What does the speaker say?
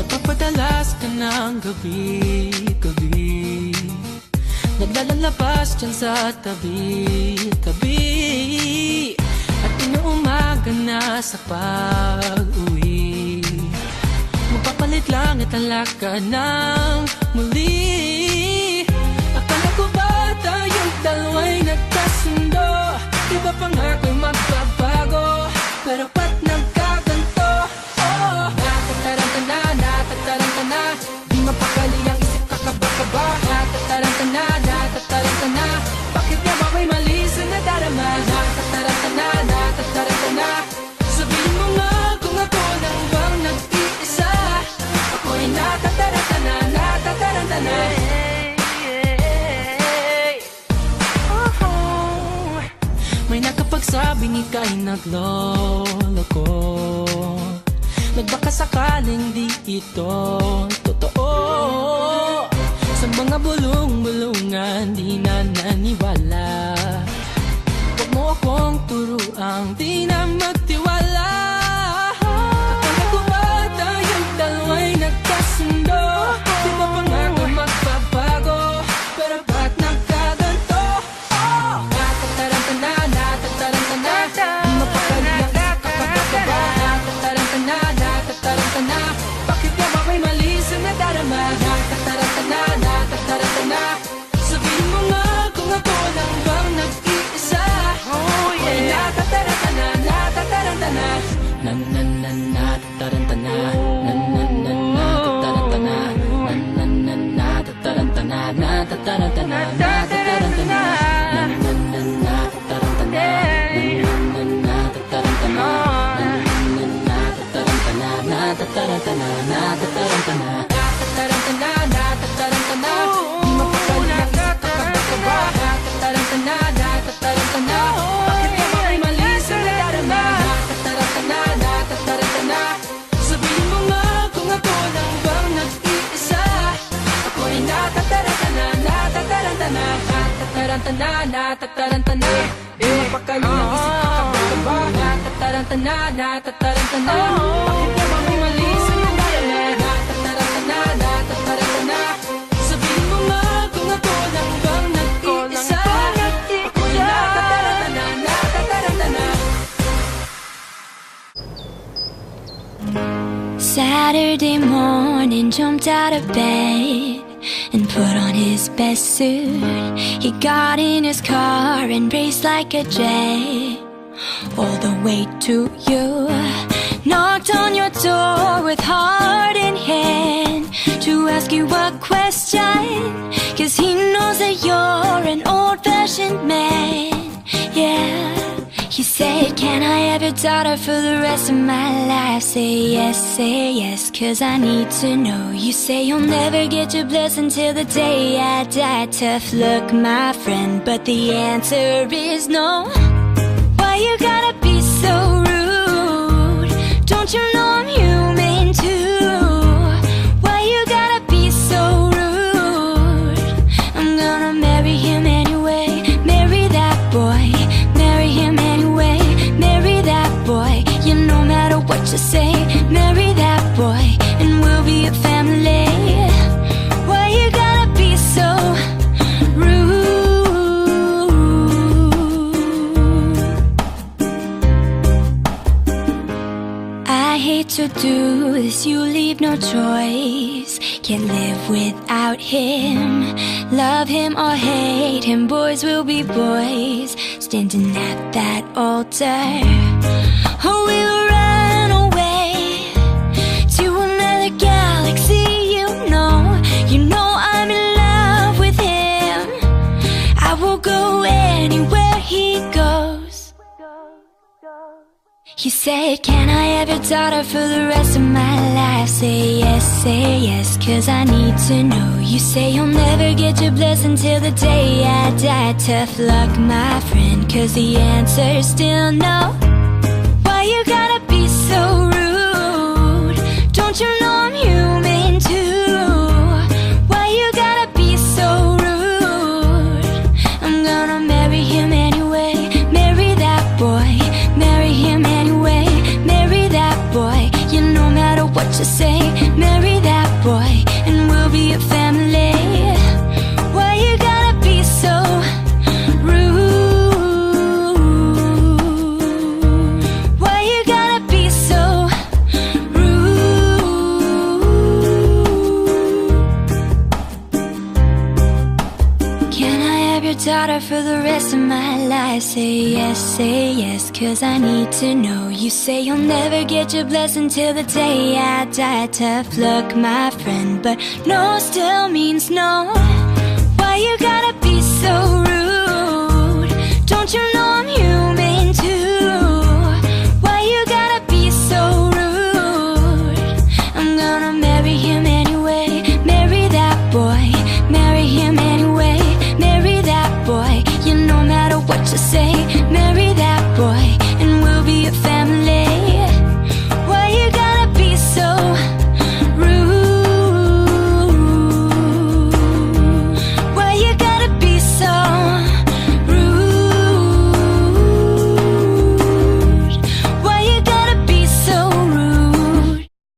Napapadalas ka ng gabi-gabi, naglalabas dyan sa tabi-tabi, at inuumaga na sa pag-uwi. Magpapalit lang at alak ka ng muli. Akala ko ba tayong dalawa'y nagkasundo? Iba pa nga ko'y magbabago, pero ba't nagkaganto? Oh, natataranta na, di mapakali ang isip kakaba-kaba. Natataranta na, bakit nga ba may mali sa nadarama? Natataranta na, sabihin mo nga kung ako lang bang nag-iisa. Ako'y natataranta na. May nakapagsabing ika'y nagloloko, nagbaka sakaling di ito totoo. Sa mga bulong-bulungan di na naniwala, huwag mo akong turuang di na magtiwala. Akala ko ba tayong dalawa'y nagkasundo? Di ba pa nga ko'y magbabago, pero ba't nagkaganto? Oh, natataranta na, di mapakali ang kakaba-kaba. Natataranta na, bakit nga ba may mali sa nadarama? Natataranta na, sabihin mo nga kung ako lang bang nag-iisa. Ako'y natataranta na. Natataranta na, natataranta na, natataranta na, natataranta na, natataranta na. Di mapakali ang kakaba-kaba. Natataranta na, bakit nga ba may mali sa nadarama? Natataranta na, sabihin mo nga kung ako lang bang nag-iisa. Ako'y natataranta na, di mapakali ang isip kakaba-kaba. Natataranta na, bakit nga ba may mali sa nadarama? Natataranta na, sabihin mo nga kung ako lang bang nag-iisa. Ako'y natataranta na. Saturday morning, jumped out of bed and put on his best suit. He got in his car and raced like a jet all the way to you. Knocked on your door with heart in hand to ask you a question, 'cause he knows that you're an old-fashioned man. Yeah, he said, can I have your daughter for the rest of my life? Say yes, 'cause I need to know. You say you'll never get your blessing till the day I die. Tough luck, my friend, but the answer is no. Why you gotta be so rude? Don't you know I'm human too? Why you gotta be so rude? I'm gonna marry him anyway. Marry that boy. Marry him anyway. Marry that boy. Yeah, no matter what you say. Marry that boy and we'll be a family. Why you gotta be so rude? I hate to do this, you leave no choice. Can't live without him. Love him or hate him, boys will be boys. Standing at that altar, oh, we'll run away to another galaxy. You know I'm in love with him. I will go anywhere he goes. He said, can I have your daughter for the rest of my life? Say yes, 'cause I need to know. You say you'll never get your blessing till the day I die. Tough luck, my friend, 'cause the answer's still no. Why you gotta be so so rude? Don't you know I'm human too? Why you gotta be so rude? I'm gonna marry him anyway, marry that boy, marry him anyway, marry that boy. Yeah, no matter what you say, marry that boy, and we'll be a family. Why you gotta be so rude? Why you gotta be so rude? Can I have your daughter for the rest of my life? Say yes, 'cause I need to know. You say you'll never get your blessing till the day I die. Tough luck, my friend, but no still means no. Why you gotta be so rude? Don't you know